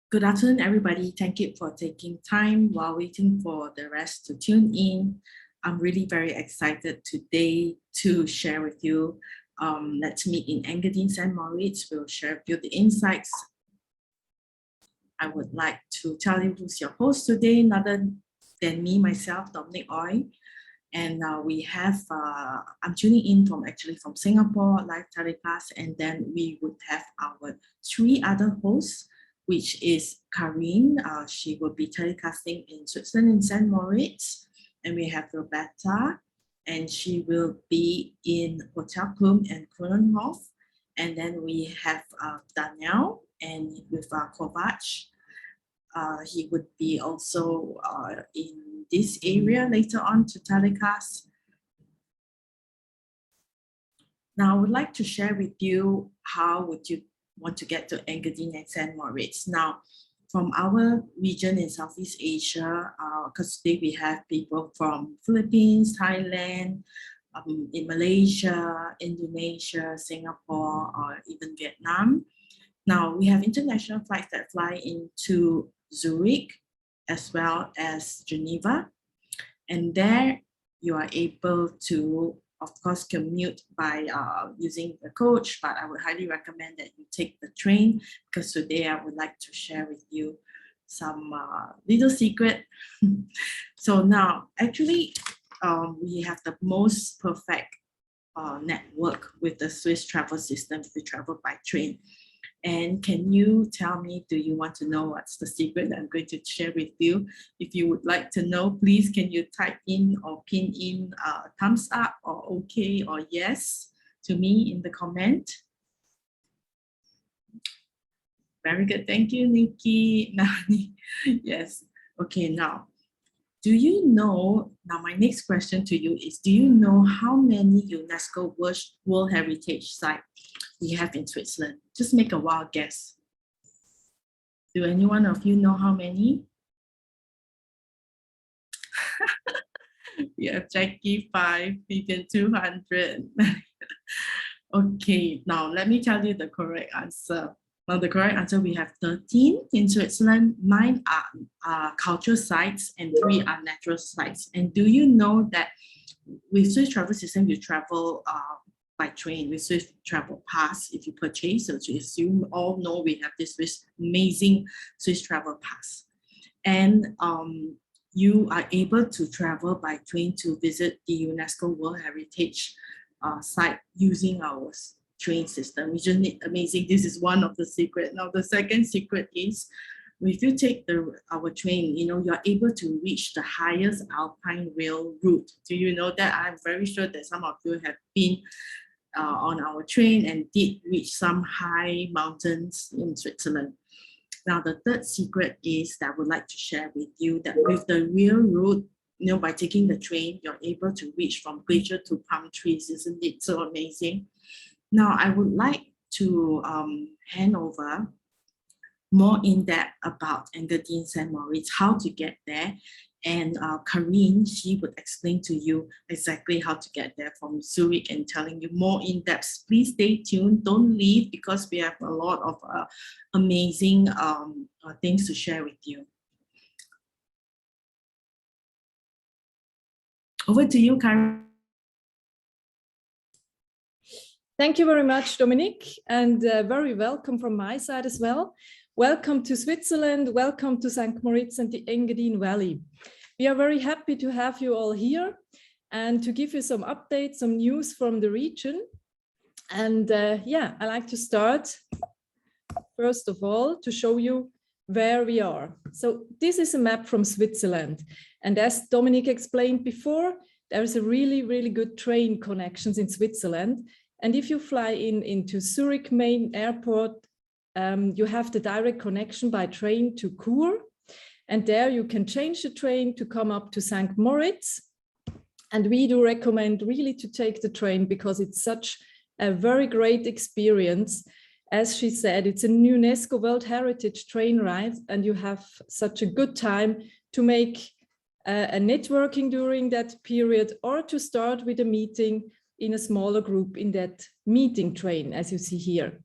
Good afternoon, everybody. Thank you for taking time while waiting for the rest to tune in. I'm really very excited today to share with you. Let's meet in Engadin, St. Moritz. We'll share with you the insights. I would like to tell you who's your host today, none than me, myself, Dominic Oy. And I'm tuning in from Singapore, live telecast, and then we would have our three other hosts, which is Karine. She will be telecasting in Switzerland in St. Moritz. And we have Roberta, and she will be in Hotel Plum and Kronenhof. And then we have Daniel and with Kovac. He would be also in this area later on to telecast. Now, I would like to share with you how would you want to get to Engadin and St. Moritz. Now, from our region in Southeast Asia, because today we have people from Philippines, Thailand, in Malaysia, Indonesia, Singapore, or even Vietnam. Now, we have international flights that fly into Zurich as well as Geneva. And there you are able to, of course, commute by using the coach, but I would highly recommend that you take the train, because today I would like to share with you some little secret. So now, actually, we have the most perfect network with the Swiss travel system if you travel by train. And can you tell me, do you want to know what's the secret that I'm going to share with you? If you would like to know, please, can you type in or pin in thumbs up or okay or yes to me in the comment? Very good. Thank you, Nikki. Yes. Okay, now, do you know, now my next question to you is, do you know how many UNESCO World Heritage Sites we have in Switzerland? Just make a wild guess. Do any one of you know how many? We have Jackie 5, Vivian 200. Okay, now let me tell you the correct answer. Well, the correct answer, we have 13 in Switzerland. 9 are cultural sites and 3 are natural sites. And do you know that with Swiss travel system, you travel by train with Swiss travel pass if you purchase. So you all know we have this amazing Swiss travel pass. And you are able to travel by train to visit the UNESCO World Heritage site using our train system, which is amazing. This is one of the secrets. Now, the second secret is, if you take our train, you're able to reach the highest alpine rail route. Do you know that? I'm very sure that some of you have been on our train and did reach some high mountains in Switzerland. Now, the third secret is that I would like to share with you that with the rail route, by taking the train, you're able to reach from glacier to palm trees. Isn't it so amazing? Now, I would like to hand over more in depth about Engadin St. Moritz, how to get there. And Karine, she would explain to you exactly how to get there from Zurich and telling you more in depth. Please stay tuned, don't leave, because we have a lot of amazing things to share with you. Over to you, Karine. Thank you very much, Dominic, and very welcome from my side as well. Welcome to Switzerland, welcome to St. Moritz and the Engadin Valley. We are very happy to have you all here and to give you some updates, some news from the region. And I like to start, first of all, to show you where we are. So this is a map from Switzerland. And as Dominic explained before, there's a really, really good train connections in Switzerland. And if you fly into Zurich main airport, you have the direct connection by train to Chur. And there you can change the train to come up to St. Moritz. And we do recommend really to take the train because it's such a very great experience. As she said, it's a UNESCO World Heritage train ride, and you have such a good time to make a networking during that period, or to start with a meeting in a smaller group in that meeting train, as you see here.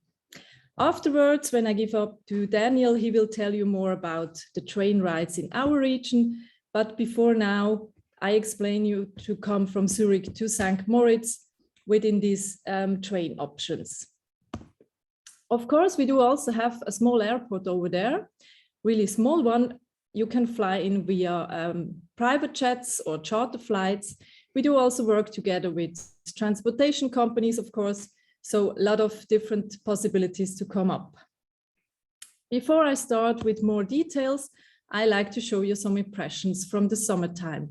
Afterwards, when I give up to Daniel, he will tell you more about the train rides in our region. But before now, I explain you to come from Zurich to St. Moritz within these train options. Of course, we do also have a small airport over there, really small one. You can fly in via private jets or charter flights. We do also work together with transportation companies, of course, so a lot of different possibilities to come up. Before I start with more details, I like to show you some impressions from the summertime.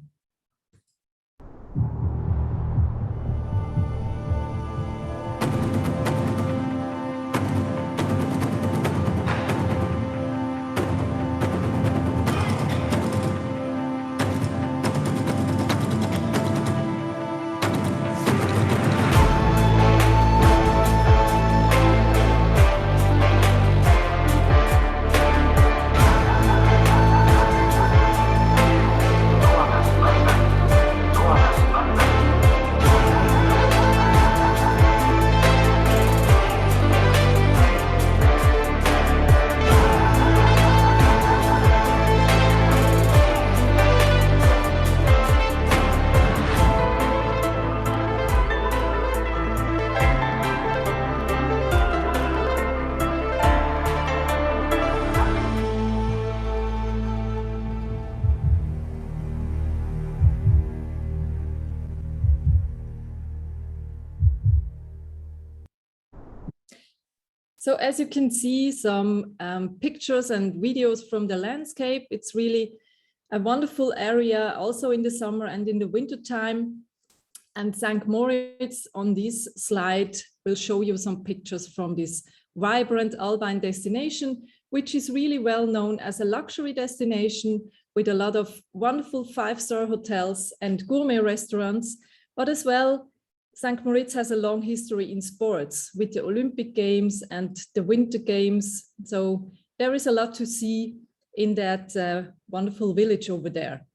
So as you can see, some pictures and videos from the landscape, it's really a wonderful area also in the summer and in the winter time. And St. Moritz on this slide will show you some pictures from this vibrant alpine destination, which is really well known as a luxury destination with a lot of wonderful 5-star hotels and gourmet restaurants, but as well St. Moritz has a long history in sports with the Olympic Games and the Winter Games. So there is a lot to see in that wonderful village over there.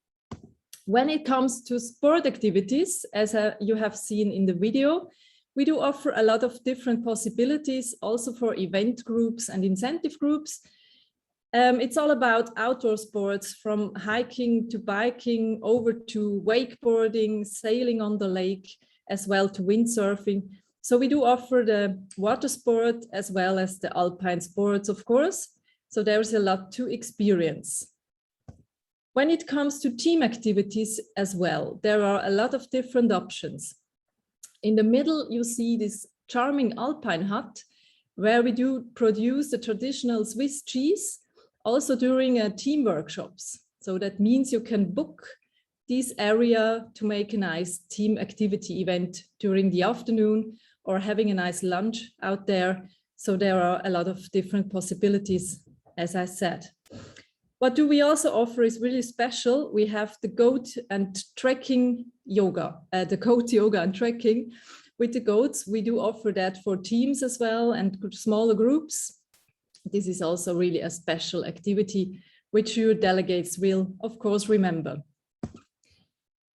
When it comes to sport activities, as you have seen in the video, we do offer a lot of different possibilities also for event groups and incentive groups. It's all about outdoor sports, from hiking to biking over to wakeboarding, sailing on the lake, as well to windsurfing. So we do offer the water sport as well as the alpine sports, of course. So there's a lot to experience. When it comes to team activities as well, there are a lot of different options. In the middle, you see this charming alpine hut where we do produce the traditional Swiss cheese also during team workshops. So that means you can book this area to make a nice team activity event during the afternoon or having a nice lunch out there. So there are a lot of different possibilities, as I said. What do we also offer is really special. We have the goat and trekking yoga, the goat yoga and trekking with the goats. We do offer that for teams as well and smaller groups. This is also really a special activity, which your delegates will, of course, remember.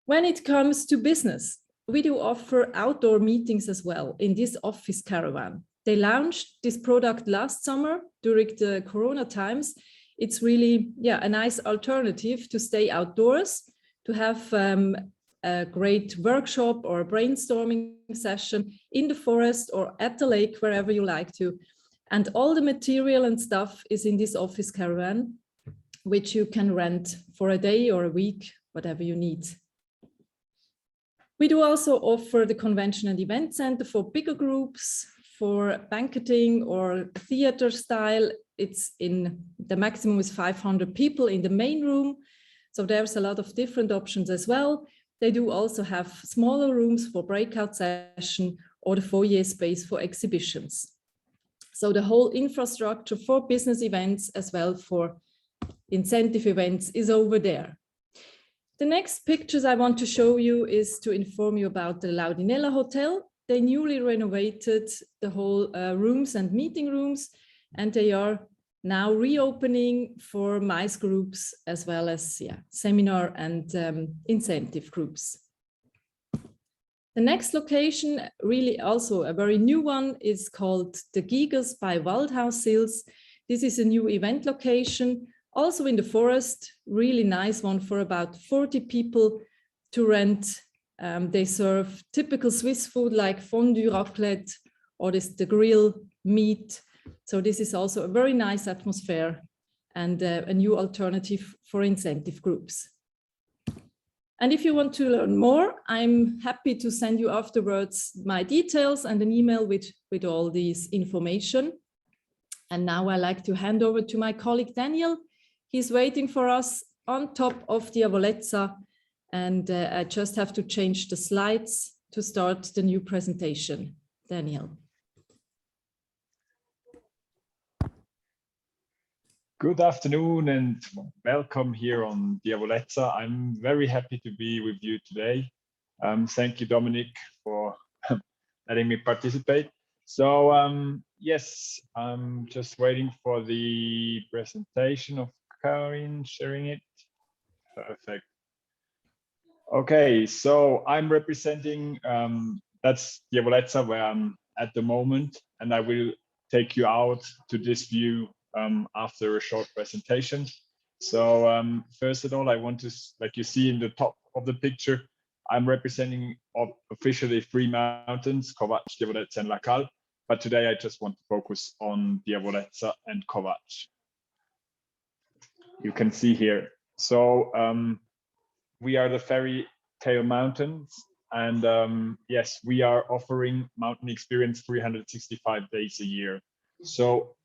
When it comes to business, we do offer outdoor meetings as well in this office caravan. They launched this product last summer during the Corona times. It's really, a nice alternative to stay outdoors, to have a great workshop or a brainstorming session in the forest or at the lake, wherever you like to. And all the material and stuff is in this office caravan, which you can rent for a day or a week, whatever you need. We do also offer the convention and event center for bigger groups, for banqueting or theater style. It's in the maximum is 500 people in the main room. So there's a lot of different options as well. They do also have smaller rooms for breakout session or the foyer space for exhibitions. So the whole infrastructure for business events as well for incentive events is over there. The next pictures I want to show you is to inform you about the Laudinella Hotel. They newly renovated the whole rooms and meeting rooms, and they are now reopening for MICE groups as well as seminar and incentive groups. The next location, really also a very new one, is called the Gigas by Waldhaus Hills. This is a new event location, also in the forest, really nice one for about 40 people to rent. They serve typical Swiss food like fondue, raclette, or the grill meat. So this is also a very nice atmosphere and a new alternative for incentive groups. And if you want to learn more, I'm happy to send you afterwards my details and an email with all this information. And now I like to hand over to my colleague Daniel. He's waiting for us on top of the Avolezza, and I just have to change the slides to start the new presentation. Daniel. Good afternoon and welcome here on the Avolezza. I'm very happy to be with you today. Thank you, Dominic, for letting me participate. So yes, I'm just waiting for the presentation of Karin sharing it. Perfect. Okay, so I'm representing, that's the Avolezza where I'm at the moment, and I will take you out to this view after a short presentation. So first of all, I want to, like you see in the top of the picture, I'm representing officially 3 mountains, Kovac, the Avolezza, and Lacal. But today I just want to focus on the Avolezza and Kovac. You can see here. So we are the Fairy Tale Mountains. And yes, we are offering mountain experience 365 days a year. So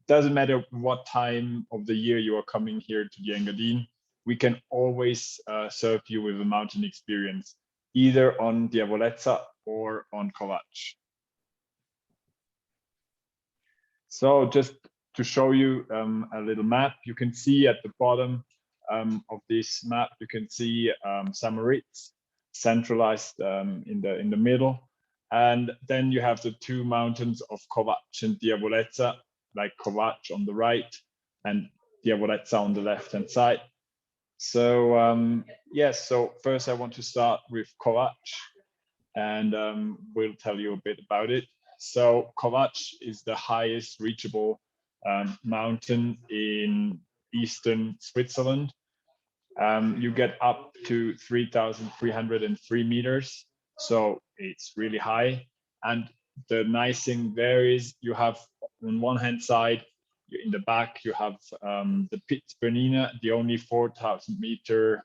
doesn't matter what time of the year you are coming here to the Engadin, we can always serve you with a mountain experience, either on the Avolezza or on Kovac. So just to show you a little map, you can see at the bottom of this map, you can see St. centralized in the middle. And then you have the 2 mountains of Kovac and the Avolezza, like Kovac on the right and the Avolezza on the left-hand side. So yes, so first I want to start with Kovac, and we'll tell you a bit about it. So Kovac is the highest reachable mountain in eastern Switzerland. You get up to 3,303 meters, so it's really high. And the nice thing there is you have on one hand side, in the back, you have the Piz Bernina, the only 4,000 meter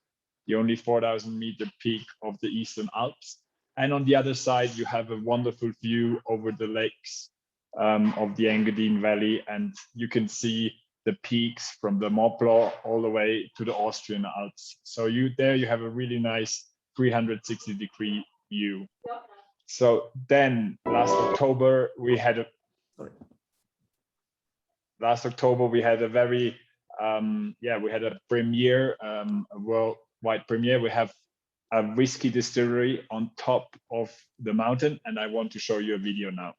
peak of the Eastern Alps. And on the other side, you have a wonderful view over the lakes of the Engadin Valley, and you can see the peaks from the Mont Blanc all the way to the Austrian Alps. So you have a really nice 360-degree view. So then last October we had a very we had a premiere, a worldwide premiere. We have a whiskey distillery on top of the mountain, and I want to show you a video now.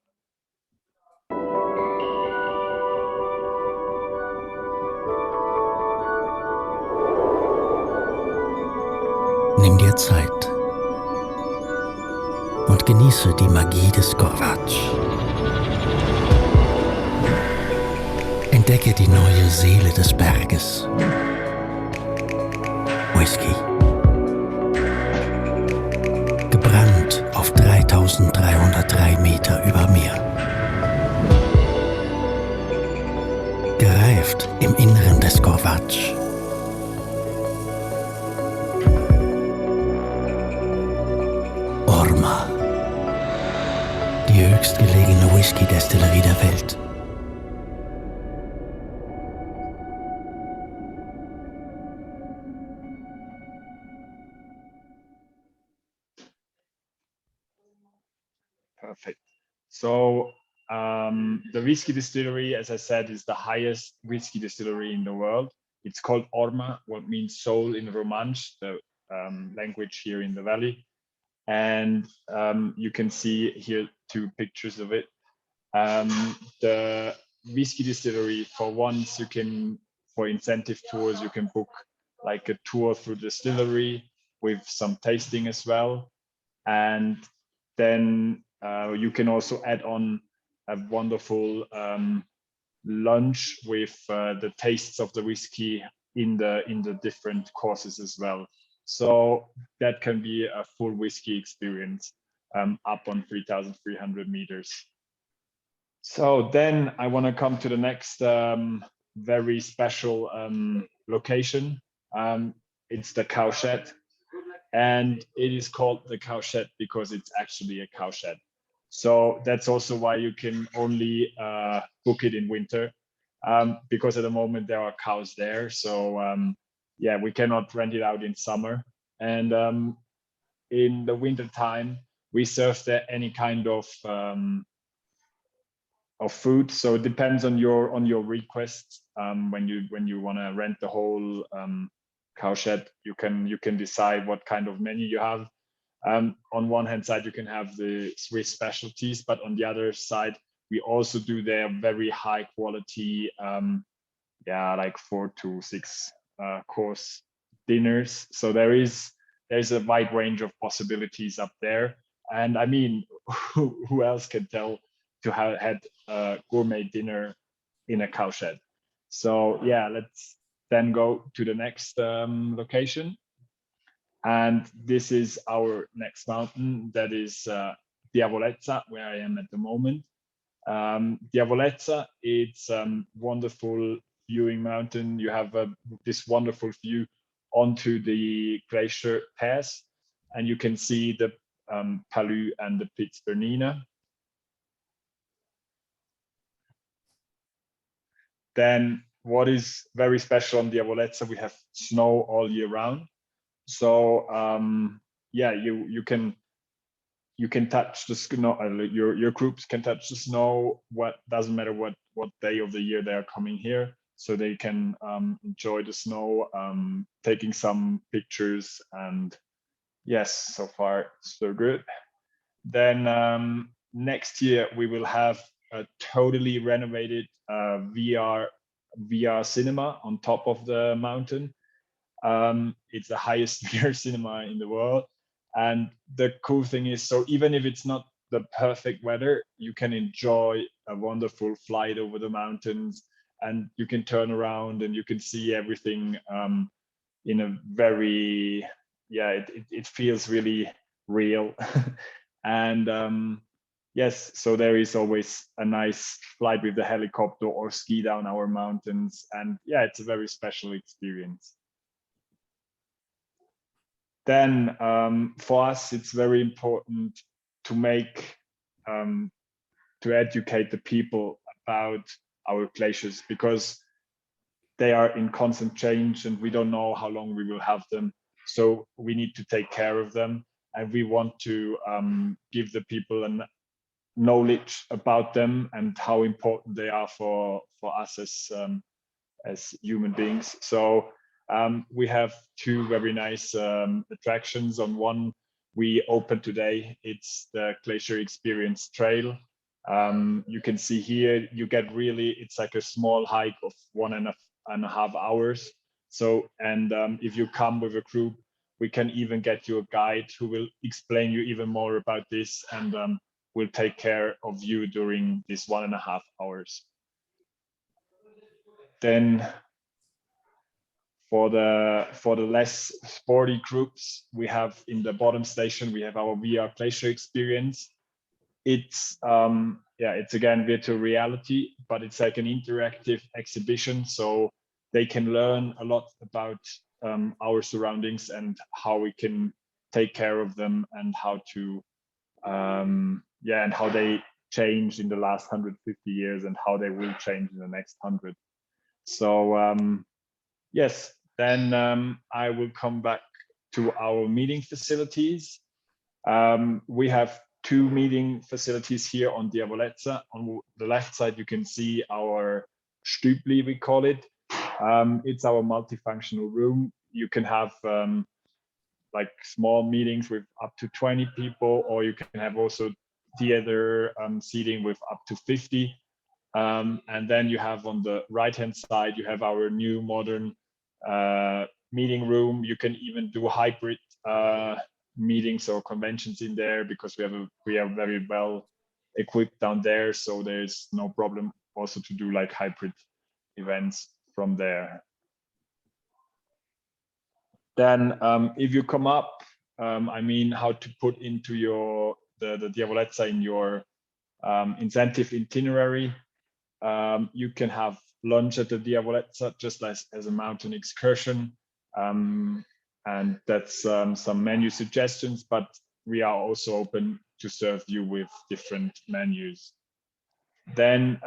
Nimm dir Zeit und genieße die Magie des Kovac. Entdecke die neue Seele des Berges. Whisky. Gebrannt auf 3.303 Meter über Meer. Gereift im Inneren des Kovac. Orma. Die höchstgelegene Whisky-Destillerie der Welt. Perfect. So the whiskey distillery, as I said, is the highest whiskey distillery in the world. It's called Orma, what means soul in Romansh, the language here in the valley. And you can see here 2 pictures of it. The whiskey distillery, for once, for incentive tours, you can book like a tour through the distillery with some tasting as well. And then you can also add on a wonderful lunch with the tastes of the whiskey in the different courses as well. So that can be a full whiskey experience up on 3,300 meters. So then I want to come to the next very special location. It's the cowshed, and it is called the cowshed because it's actually a cowshed. So that's also why you can only book it in winter, because at the moment there are cows there. So yeah, we cannot rent it out in summer. And in the winter time, we serve there any kind of food. So it depends on your request. When you want to rent the whole cowshed, you can decide what kind of menu you have. On one hand side, you can have the Swiss specialties, but on the other side, we also do their very high quality, like 4 to 6 course dinners. So there's a wide range of possibilities up there. And I mean, who else can tell to have had a gourmet dinner in a cowshed? So yeah, let's then go to the next location. And this is our next mountain, that is Diavolezza, where I am at the moment. Diavolezza, it's wonderful viewing mountain. You have this wonderful view onto the glacier pass, and you can see the Palu and the Piz Bernina. Then what is very special on Diavolezza, we have snow all year round. So yeah, you can touch the snow. Your groups can touch the snow. What doesn't matter what day of the year they are coming here, so they can enjoy the snow, taking some pictures. And yes, so far so good. Then next year we will have a totally renovated VR cinema on top of the mountain. It's the highest VR cinema in the world. And the cool thing is, so even if it's not the perfect weather, you can enjoy a wonderful flight over the mountains, and you can turn around and you can see everything in a very, it feels really real. And yes, so there is always a nice flight with the helicopter or ski down our mountains. And yeah, it's a very special experience. Then for us, it's very important to educate the people about our glaciers, because they are in constant change and we don't know how long we will have them. So we need to take care of them, and we want to give the people a knowledge about them and how important they are for us as human beings. So we have 2 very nice attractions. On one we opened today, it's the Glacier Experience Trail. You can see here, you get it's like a small hike of 1.5 hours. So, and if you come with a group, we can even get you a guide who will explain you even more about this, and will take care of you during this 1.5 hours. Then for the less sporty groups, we have in the bottom station, we have our VR Glacier Experience. It's it's again virtual reality, but it's like an interactive exhibition, so they can learn a lot about our surroundings and how we can take care of them, and how to and how they changed in the last 150 years and how they will change in the next 100. So yes, then I will come back to our meeting facilities. We have 2 meeting facilities here on Diavolezza. On the left side, you can see our Stübli, we call it. It's our multifunctional room. You can have like small meetings with up to 20 people, or you can have also theater seating with up to 50. And then you have on the right-hand side, you have our new modern meeting room. You can even do hybrid meetings or conventions in there because we are very well equipped down there. So there's no problem also to do like hybrid events from there. Then if you come up, I mean, how to put into your the Diavolezza in your incentive itinerary. You can have lunch at the Diavolezza just as a mountain excursion. And that's some menu suggestions, but we are also open to serve you with different menus. Then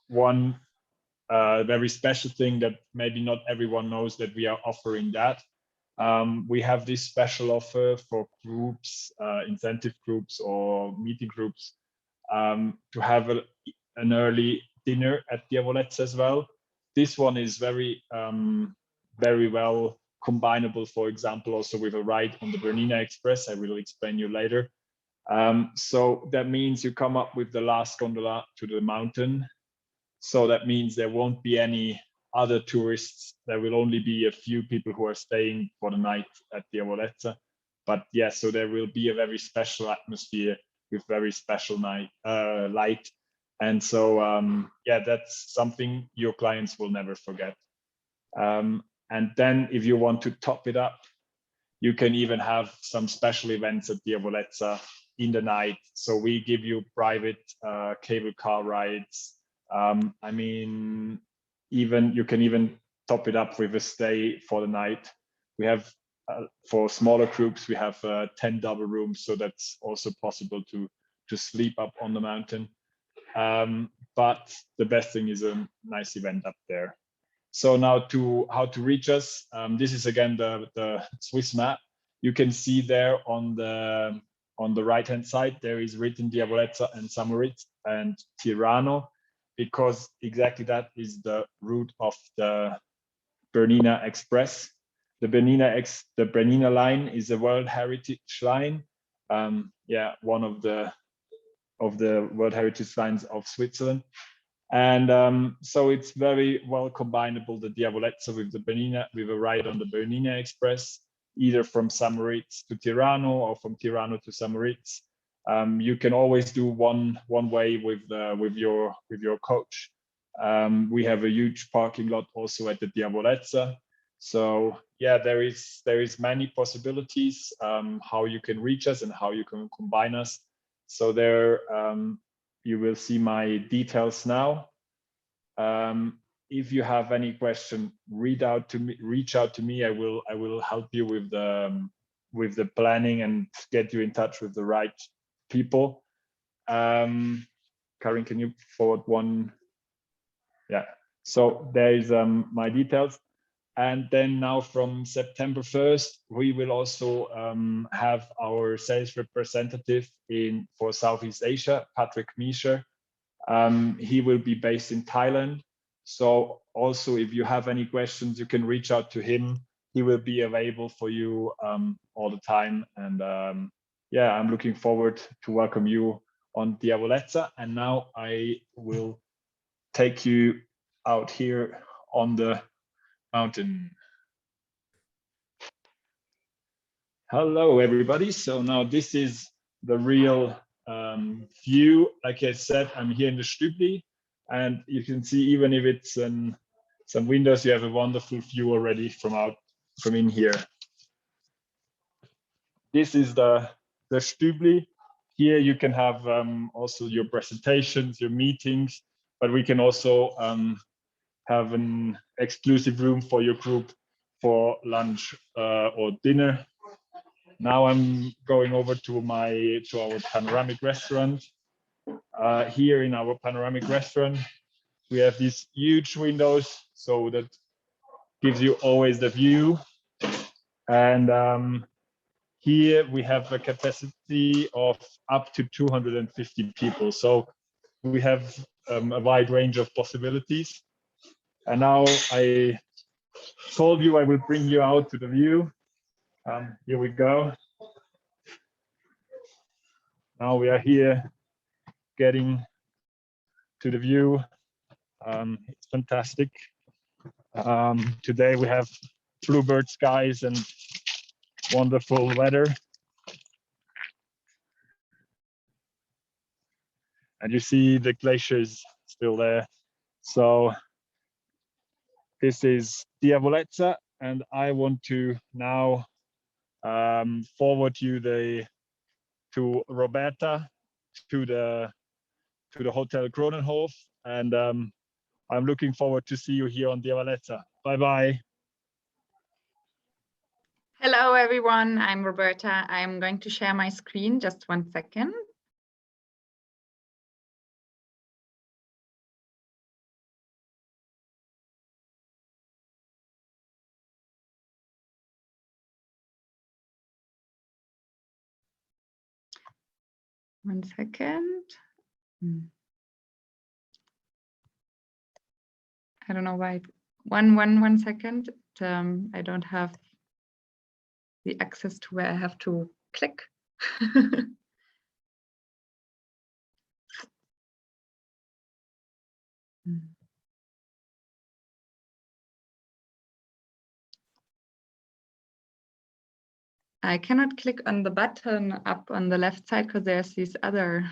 one very special thing that maybe not everyone knows that we are offering that. We have this special offer for groups, incentive groups or meeting groups to have an early dinner at Diavolezza as well. This one is very well combinable, for example, also with a ride on the Bernina Express. I will explain you later. So that means you come up with the last gondola to the mountain. So that means there won't be any other tourists. There will only be a few people who are staying for the night at Diavolezza. But yeah, so there will be a very special atmosphere with very special light. And so, yeah, that's something your clients will never forget. And then if you want to top it up, you can even have some special events at Diavolezza in the night. So we give you private cable car rides. I mean, you can even top it up with a stay for the night. We have, for smaller groups, we have 10 double rooms. So that's also possible to sleep up on the mountain. But the best thing is a nice event up there. So now to how to reach us. This is again the Swiss map. You can see there on the right-hand side, there is written Diavolezza and Samoritz and Tirano, because exactly that is the route of the Bernina Express. The Bernina line is a World Heritage line. Yeah, one of the World Heritage lines of Switzerland. And so it's very well combinable, the Diavolezza with the Bernina, with a ride on the Bernina Express, either from Samoritz to Tirano or from Tirano to Samoritz. You can always do one way with your coach. We have a huge parking lot also at the Diavolezza. So yeah, there is many possibilities how you can reach us and how you can combine us. So there you will see my details now. If you have any question, reach out to me. I will help you with the planning and get you in touch with the right people. Karin, can you forward one? Yeah. So there is my details. And then now from September 1st, we will also have our sales representative for Southeast Asia, Patrick Mischer. He will be based in Thailand. So also, if you have any questions, you can reach out to him. He will be available for you all the time. And yeah, I'm looking forward to welcome you on Diavolezza. And now I will take you out here on the mountain. Hello, everybody. So now this is the real view. Like I said, I'm here in the Stübli, and you can see, even if it's some windows, you have a wonderful view already from in here. This is the Stübli. Here you can have also your presentations, your meetings, but we can also have an exclusive room for your group for lunch or dinner. Now I'm going over to our panoramic restaurant. Here in our panoramic restaurant, we have these huge windows, so that gives you always the view. And here we have a capacity of up to 250 people. So we have a wide range of possibilities. And now I told you I will bring you out to the view. Here we go. Now we are here getting to the view. It's fantastic. Today we have bluebird skies and wonderful weather. and you see the glaciers still there. So this is Diavolezza, and I want to now forward you to Roberta, to the Hotel Kronenhof, and I'm looking forward to see you here on Diavolezza. Bye bye. Hello everyone, I'm Roberta. I'm going to share my screen, just 1 second. One second. I don't know why. One second. I don't have the access to where I have to click. I cannot click on the button up on the left side because there's these other.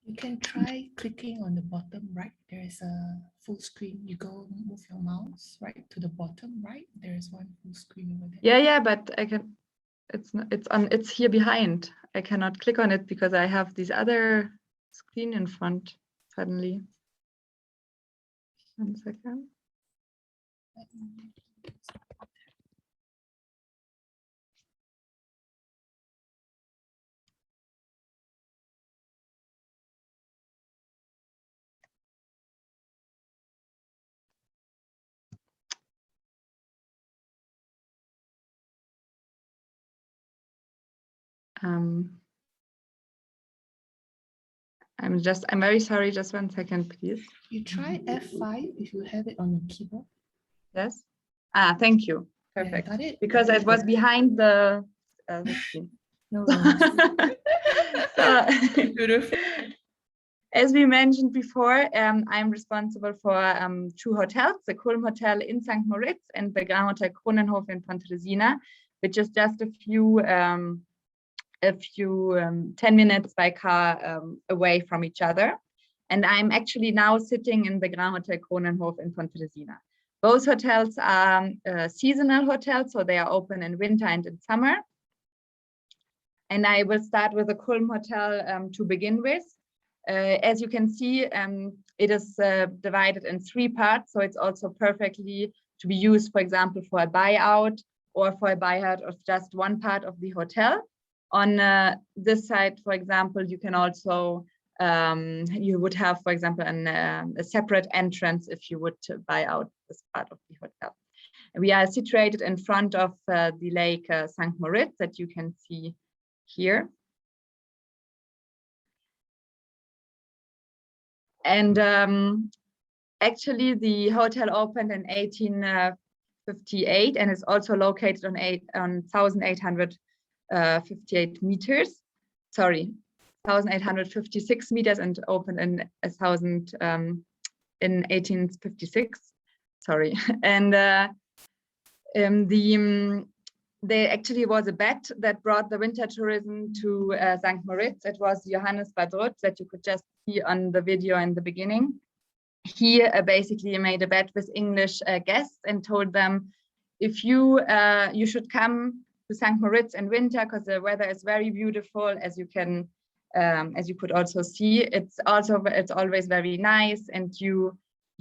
You can try clicking on the bottom right. There is a full screen. You go move your mouse right to the bottom right. There is one full screen over there. Yeah, but I can. It's here behind. I cannot click on it because I have this other screen in front suddenly. 1 second. I'm very sorry, just 1 second, please. You try F5 if you have it on your keyboard. Yes. Thank you. Perfect. Yeah, got it. Because it was behind the screen. No So, as we mentioned before, I'm responsible for 2 hotels, the Kulm Hotel in St. Moritz and the Grand Hotel Kronenhof in Pontresina, which is just a few 10 minutes by car away from each other. And I'm actually now sitting in the Grand Hotel Kronenhof in Pontresina. Both hotels are seasonal hotels, so they are open in winter and in summer. And I will start with the Kulm Hotel to begin with. As you can see, it is divided in 3 parts, so it's also perfectly to be used, for example, for a buyout or for a buyout of just one part of the hotel. On this side, for example, you can also, you would have, for example, a separate entrance if you would buy out this part of the hotel. We are situated in front of the lake St. Moritz that you can see here. And actually, the hotel opened in 1858 and is also located on 1,858 meters. Sorry, 1,856 meters, and opened in 1856. Sorry, and there actually was a bet that brought the winter tourism to St. Moritz. It was Johannes Badrut that you could just see on the video in the beginning. He basically made a bet with English guests and told them, if you should come to St. Moritz in winter because the weather is very beautiful, as you could also see. It's always very nice, and you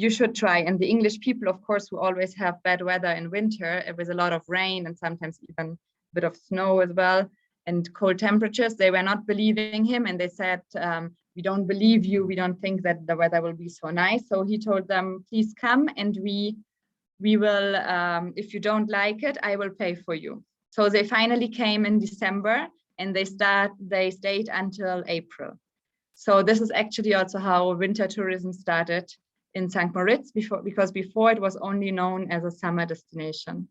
should try. And the English people, of course, who always have bad weather in winter with a lot of rain and sometimes even a bit of snow as well and cold temperatures, they were not believing him, and they said, we don't believe you, we don't think that the weather will be so nice. So he told them, please come, and we will, if you don't like it, I will pay for you. So they finally came in December, and they stayed until April. So this is actually also how winter tourism started in St. Moritz, because before it was only known as a summer destination.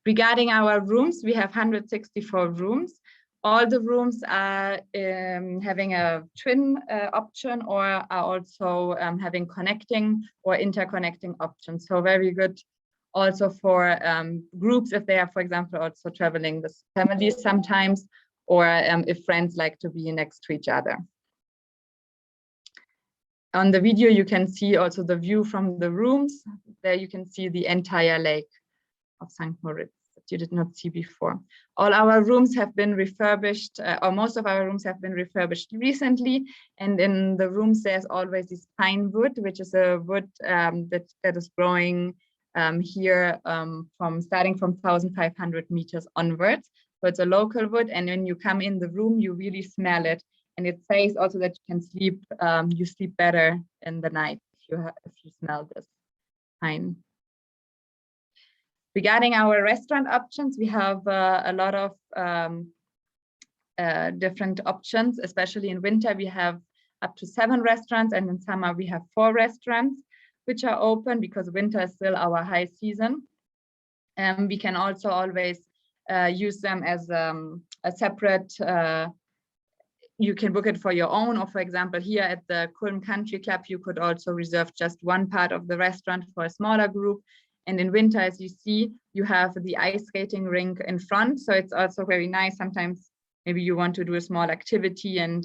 Regarding our rooms, we have 164 rooms. All the rooms are having a twin option, or are also having connecting or interconnecting options. So very good also for groups if they are, for example, also traveling with families sometimes, or if friends like to be next to each other. On the video, you can see also the view from the rooms. There you can see the entire lake of St. Moritz that you did not see before. All our rooms have been refurbished, or most of our rooms have been refurbished recently. And in the rooms, there's always this pine wood, which is a wood that is growing here starting from 1,500 meters onwards. So it's a local wood, and when you come in the room, you really smell it. And it says also that you can sleep, you sleep better in the night if you smell this pine. Regarding our restaurant options, we have a lot of different options, especially in winter. We have up to 7 restaurants, and in summer we have 4 restaurants, which are open because winter is still our high season. We can also always use them as a separate, you can book it for your own, or for example, here at the Kulm Country Club, you could also reserve just one part of the restaurant for a smaller group. And in winter, as you see, you have the ice skating rink in front. So it's also very nice. Sometimes maybe you want to do a small activity and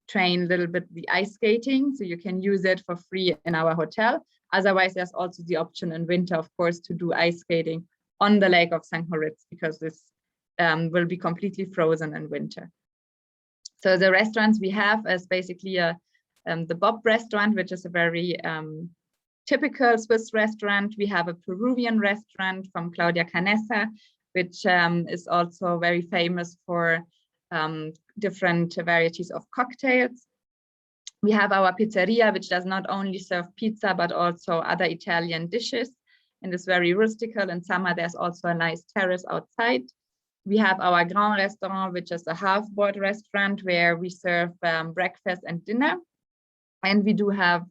train a little bit the ice skating. So you can use it for free in our hotel. Otherwise, there's also the option in winter, of course, to do ice skating on the lake of St. Moritz, because this will be completely frozen in winter. So the restaurants we have is basically the Bob restaurant, which is a very typical Swiss restaurant. We have a Peruvian restaurant from Claudia Canessa, which is also very famous for different varieties of cocktails. We have our pizzeria, which does not only serve pizza, but also other Italian dishes, and is very rustical. In summer, there's also a nice terrace outside. We have our Grand Restaurant, which is a half-board restaurant where we serve breakfast and dinner. And we do have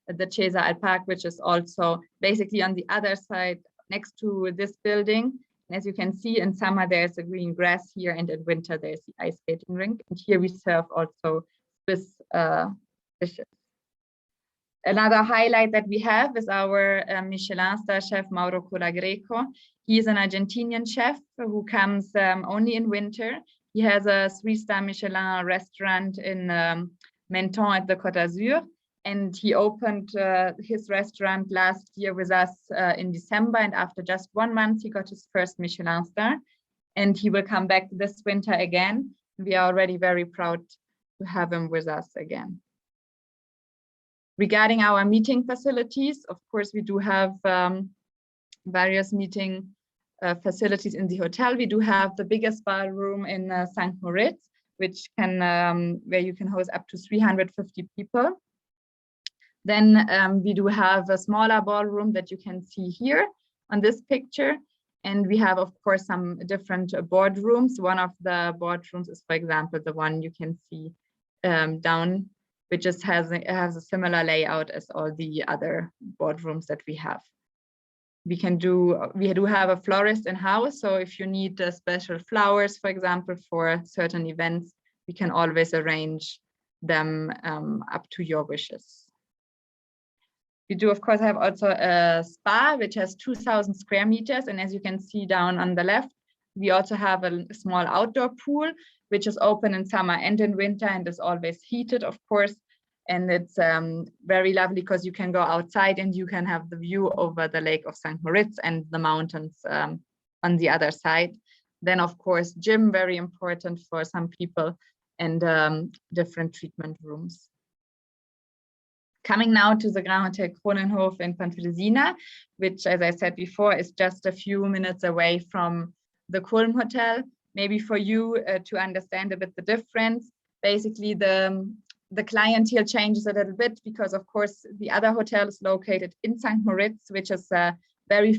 the Cesar al Park, which is also basically on the other side next to this building. And as you can see, in summer, there's a green grass here, and in winter, there's the ice skating rink. And here we serve also Swiss dishes. Another highlight that we have is our Michelin star chef, Mauro Colagreco. He is an Argentinian chef who comes only in winter. He has a 3-star Michelin restaurant in Menton at the Côte d'Azur. And he opened his restaurant last year with us in December. And after just 1 month, he got his first Michelin star. And he will come back this winter again. We are already very proud to have him with us again. Regarding our meeting facilities, of course, we do have various meeting facilities in the hotel. We do have the biggest ballroom in St. Moritz, which can where you can host up to 350 people. Then we do have a smaller ballroom that you can see here on this picture. And we have, of course, some different boardrooms. One of the boardrooms is, for example, the one you can see down, which just has a similar layout as all the other boardrooms that we have. We do have a florist in-house, so if you need special flowers, for example, for certain events, we can always arrange them up to your wishes. We do, of course, have also a spa, which has 2,000 square meters, and as you can see down on the left, we also have a small outdoor pool, which is open in summer and in winter, and is always heated, of course. And it's very lovely because you can go outside and you can have the view over the lake of St. Moritz and the mountains on the other side. Then, of course, gym, very important for some people, and different treatment rooms. Coming now to the Grand Hotel Kronenhof in Pontresina, which, as I said before, is just a few minutes away from the Kulm Hotel. Maybe for you to understand a bit the difference, basically the clientele changes a little bit because, of course, the other hotel is located in St. Moritz, which is very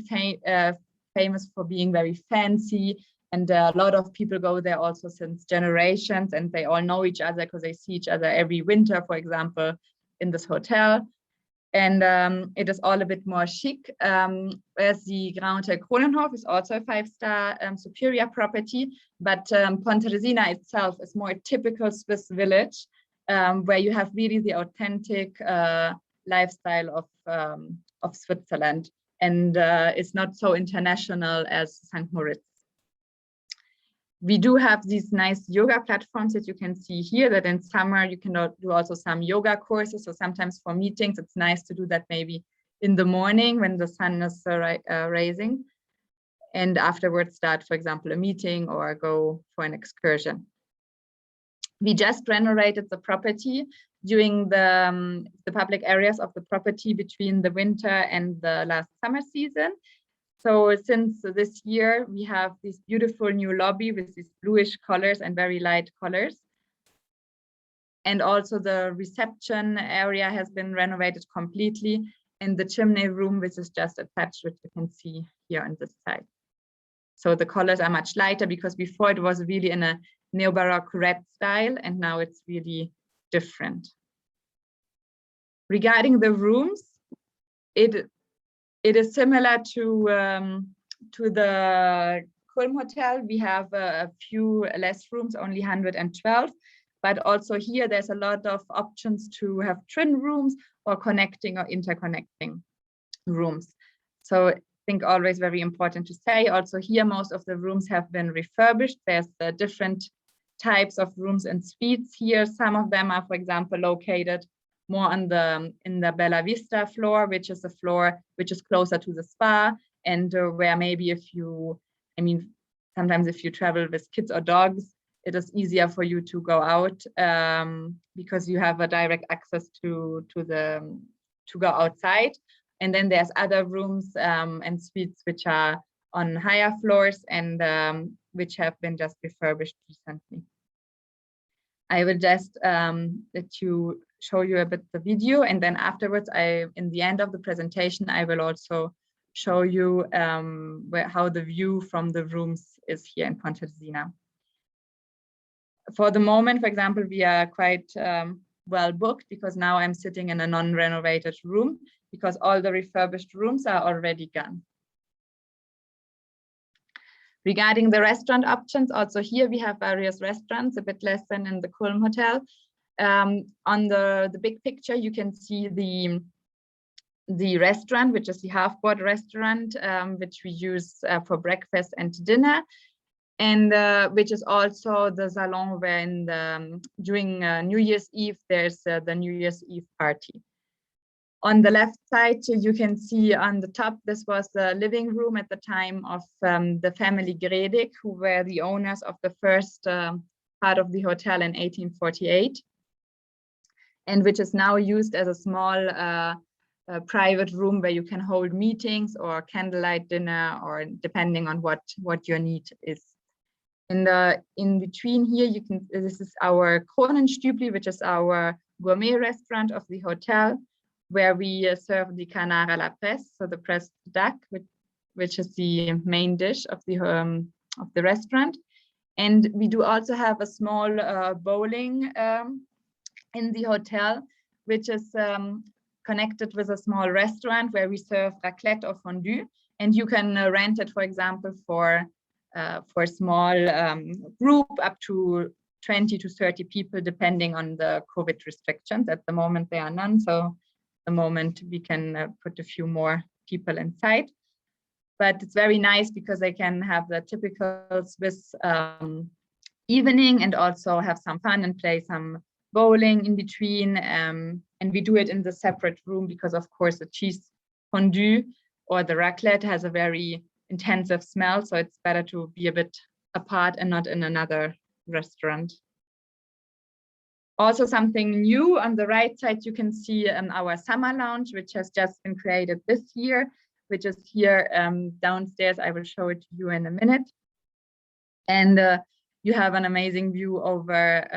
famous for being very fancy. And a lot of people go there also since generations, and they all know each other because they see each other every winter, for example, in this hotel. And it is all a bit more chic, whereas the Grand Hotel Kronenhof is also a 5-star superior property, but Pontresina itself is more a typical Swiss village, where you have really the authentic lifestyle of Switzerland, and it's not so international as St. Moritz. We do have these nice yoga platforms that you can see here, that in summer you can do also some yoga courses. So sometimes for meetings, it's nice to do that maybe in the morning when the sun is rising, and afterwards start, for example, a meeting or go for an excursion. We just renovated the property during the public areas of the property between the winter and the last summer season. So since this year, we have this beautiful new lobby with these bluish colors and very light colors. And also the reception area has been renovated completely, and the chimney room, which is just attached, which you can see here on this side. So the colors are much lighter, because before it was really in a neo-Baroque red style, and now it's really different. Regarding the rooms, it is similar to the Kulm Hotel. We have a few less rooms, only 112, but also here there's a lot of options to have twin rooms or connecting or interconnecting rooms. So I think always very important to say, also here most of the rooms have been refurbished. There's different types of rooms and suites here. Some of them are, for example, located more on in the Bella Vista floor, which is a floor which is closer to the spa, and where maybe sometimes if you travel with kids or dogs, it is easier for you to go out because you have a direct access to go outside. And then there's other rooms and suites which are on higher floors and which have been just refurbished recently. I will just show you a bit the video, and then afterwards, in the end of the presentation, I will also show you how the view from the rooms is here in Pontresina. For the moment, for example, we are quite well booked, because now I'm sitting in a non-renovated room, because all the refurbished rooms are already gone. Regarding the restaurant options, also here we have various restaurants, a bit less than in the Kulm Hotel. On the big picture, you can see the restaurant, which is the half-board restaurant, which we use for breakfast and dinner, and which is also the salon where during New Year's Eve, there's the New Year's Eve party. On the left side, you can see on the top, this was the living room at the time of the family Gredig, who were the owners of the first part of the hotel in 1848, and which is now used as a small private room where you can hold meetings or candlelight dinner, or depending on what your need is. In between here, this is our Kronenstübli, which is our gourmet restaurant of the hotel, where we serve the canard à la presse, so the pressed duck, which is the main dish of the restaurant. And we do also have a small bowling in the hotel, which is connected with a small restaurant where we serve raclette or fondue. And you can rent it, for example, for a small group up to 20 to 30 people, depending on the COVID restrictions. At the moment, there are none. So the moment we can put a few more people inside, but it's very nice because they can have the typical Swiss evening and also have some fun and play some bowling in between. And we do it in the separate room because, of course, the cheese fondue or the raclette has a very intensive smell, so it's better to be a bit apart and not in another restaurant. Also, something new on the right side, you can see our summer lounge, which has just been created this year, which is here downstairs. I will show it to you in a minute. And you have an amazing view over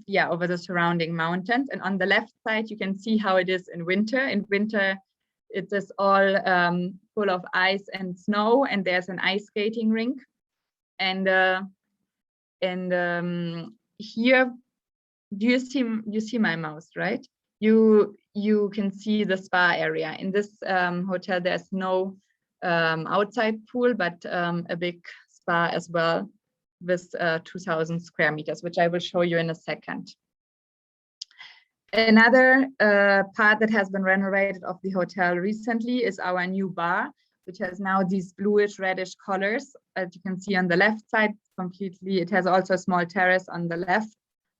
the surrounding mountains. And on the left side, you can see how it is in winter. In winter, it is all full of ice and snow, and there's an ice skating rink. And here, you see my mouse, right? You can see the spa area. In this hotel, there's no outside pool, but a big spa as well with 2,000 square meters, which I will show you in a second. Another part that has been renovated of the hotel recently is our new bar, which has now these bluish reddish colors, as you can see on the left side completely. It has also a small terrace on the left,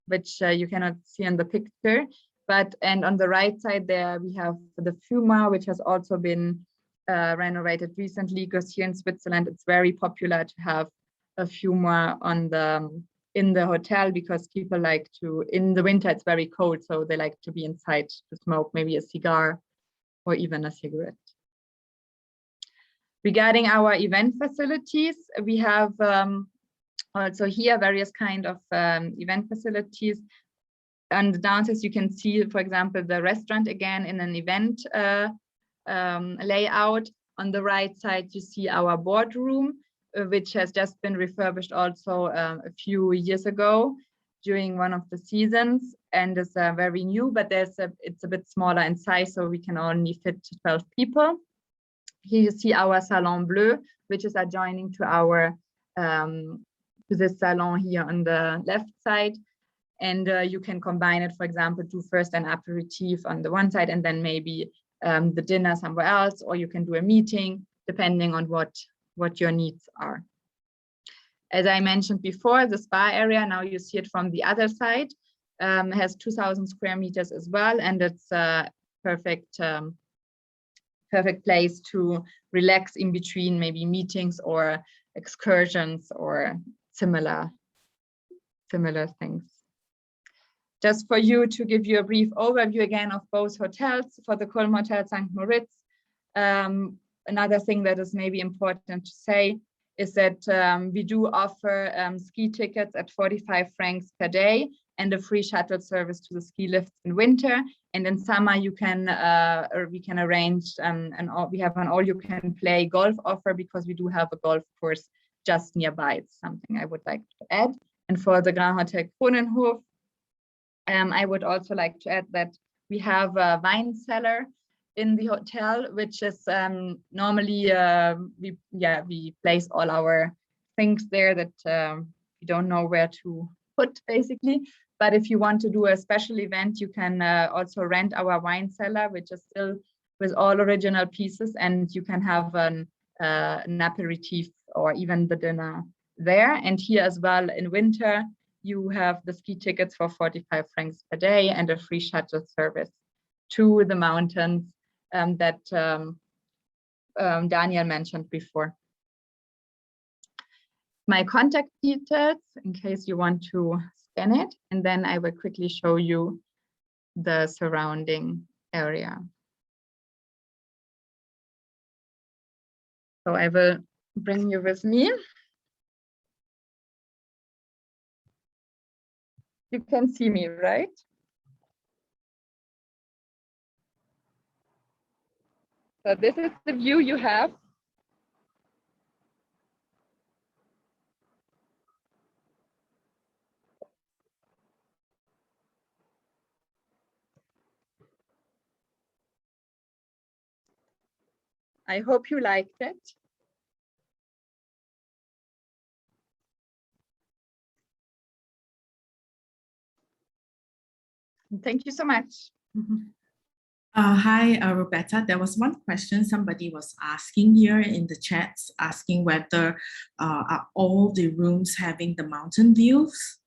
which you cannot see in the picture. And on the right side there, we have the Fuma, which has also been renovated recently, because here in Switzerland, it's very popular to have a Fuma in the hotel, because people like to, in the winter, it's very cold, so they like to be inside to smoke maybe a cigar or even a cigarette. Regarding our event facilities, we have also here various kind of event facilities. On the downstairs, you can see, for example, the restaurant again in an event layout. On the right side, you see our boardroom, which has just been refurbished also a few years ago during one of the seasons, and is very new, but it's a bit smaller in size, so we can only fit 12 people. Here you see our Salon Bleu, which is adjoining to our to this salon here on the left side. And you can combine it, for example, do first an aperitif on the one side and then maybe the dinner somewhere else, or you can do a meeting depending on what your needs are. As I mentioned before, the spa area, now you see it from the other side, has 2,000 square meters as well, and it's a perfect place to relax in between maybe meetings or excursions or similar things. Just for you to give you a brief overview again of both hotels, for the Kulm Hotel St. Moritz, another thing that is maybe important to say is that we do offer ski tickets at 45 francs per day and a free shuttle service to the ski lifts in winter. And in summer, you can we can arrange we have an all-you-can-play golf offer, because we do have a golf course just nearby. It's something I would like to add. And for the Grand Hotel Kronenhof, I would also like to add that we have a wine cellar in the hotel, which is normally we place all our things there that we don't know where to put, basically. But if you want to do a special event, you can also rent our wine cellar, which is still with all original pieces, and you can have an aperitif or even the dinner there. And here as well in winter, you have the ski tickets for 45 francs per day and a free shuttle service to the mountains that Daniel mentioned before. My contact details, in case you want to scan it, and then I will quickly show you the surrounding area. So I will bring you with me. You can see me, right? So this is the view you have. I hope you liked it. Thank you so much. Hi, Roberta. There was one question somebody was asking here in the chat, asking whether are all the rooms having the mountain views?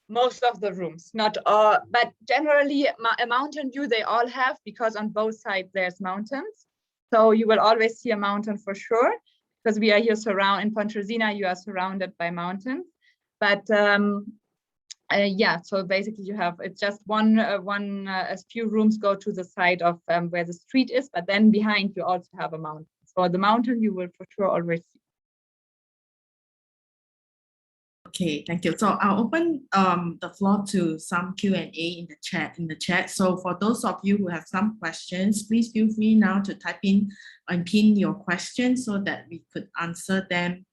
Most of the rooms, not all, but generally a mountain view they all have, because on both sides there's mountains. So you will always see a mountain for sure, because we are here in Pontresina, you are surrounded by mountains. But yeah, so basically you have, it's just a few rooms go to the side of where the street is, but then behind you also have a mountain. So the mountain you will for sure always see. Okay, thank you. So I'll open the floor to some Q&A in the chat. So for those of you who have some questions, please feel free now to type in and pin your questions so that we could answer them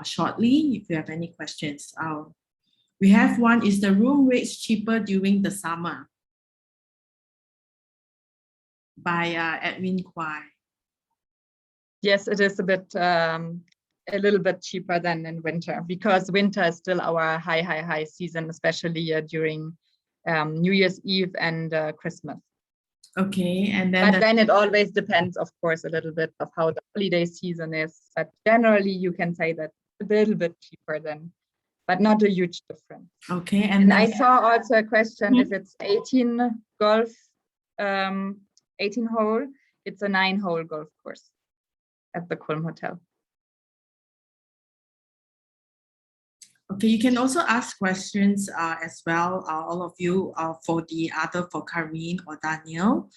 shortly if you have any questions. We have one, is the room rates cheaper during the summer? By Edwin Kwai. Yes, it is a little bit cheaper than in winter, because winter is still our high season, especially during New Year's Eve and Christmas. Okay, and then But the, then it always depends, of course, a little bit of how the holiday season is. But generally, you can say that a little bit cheaper than, but not a huge difference. okay, And then I saw also a question if Mhm. it's 18 golf, 18 hole, it's a 9-hole golf course at the Kulm Hotel. Okay, you can also ask questions as well, all of you, for Karine or Daniel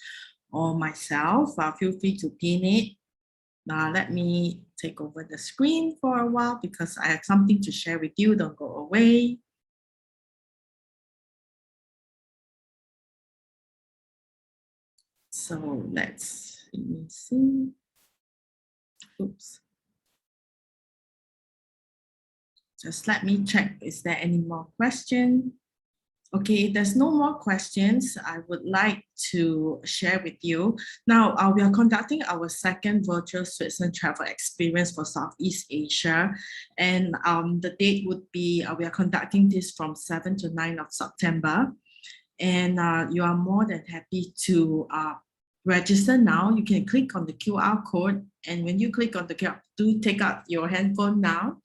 or myself. Feel free to pin it. Now let me take over the screen for a while because I have something to share with you. Don't go away. So let me see. Oops. Just let me check. Is there any more question? Okay, if there's no more questions, I would like to share with you. Now, we are conducting our second virtual Switzerland travel experience for Southeast Asia. And the date would be, we are conducting this from 7 to 9 of September. And you are more than happy to register now. You can click on the QR code. And when you click on the QR, do take out your handphone now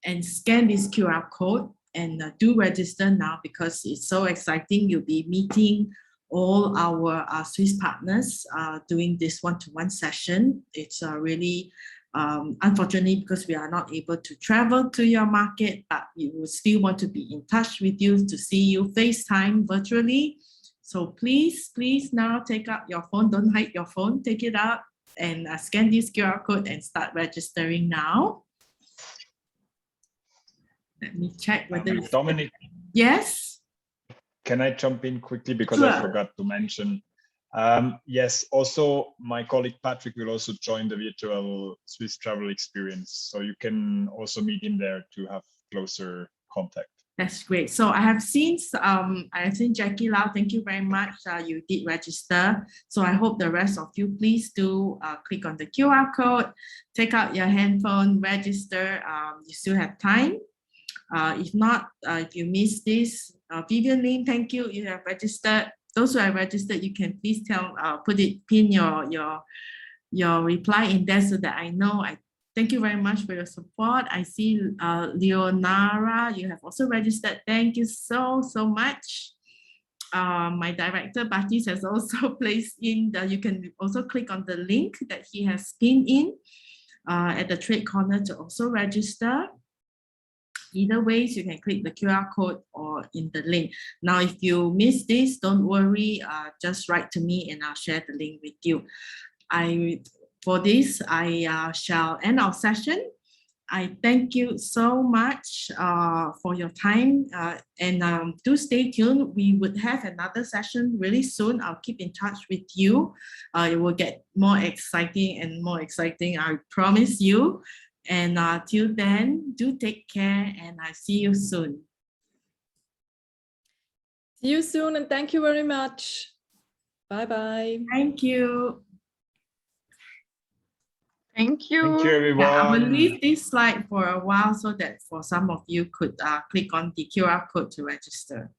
and scan this QR code and do register now because it's so exciting. You'll be meeting all our Swiss partners doing this one-to-one session. It's really unfortunately because we are not able to travel to your market, but we will still want to be in touch with you to see you FaceTime virtually. So please now take out your phone. Don't hide your phone. Take it out and scan this QR code and start registering now. Let me check whether it's... Dominic, Yes. can I jump in quickly because Sure. I forgot to mention? Yes, also my colleague Patrick will also join the virtual Swiss travel experience. So you can also meet him there to have closer contact. That's great. So I have seen Jackie Lau. Thank you very much. You did register. So I hope the rest of you, please do click on the QR code, take out your handphone, register. You still have time. If not, if you miss this, Vivian Lin, thank you. You have registered. Those who have registered, you can please pin your reply in there so that I know. Thank you very much for your support. I see Leonara, you have also registered. Thank you so much. My director, Batis, has also placed in you can also click on the link that he has pinned in at the trade corner to also register. Either ways, you can click the QR code or in the link. Now, if you miss this, don't worry, just write to me and I'll share the link with you. For this, I shall end our session. I thank you so much for your time and do stay tuned. We would have another session really soon. I'll keep in touch with you. It will get more exciting and more exciting, I promise you. And till then, do take care and I see you soon. See you soon and thank you very much. Bye-bye. Thank you. Thank you. Thank you, everyone. Yeah, I will leave this slide for a while so that for some of you could click on the QR code to register.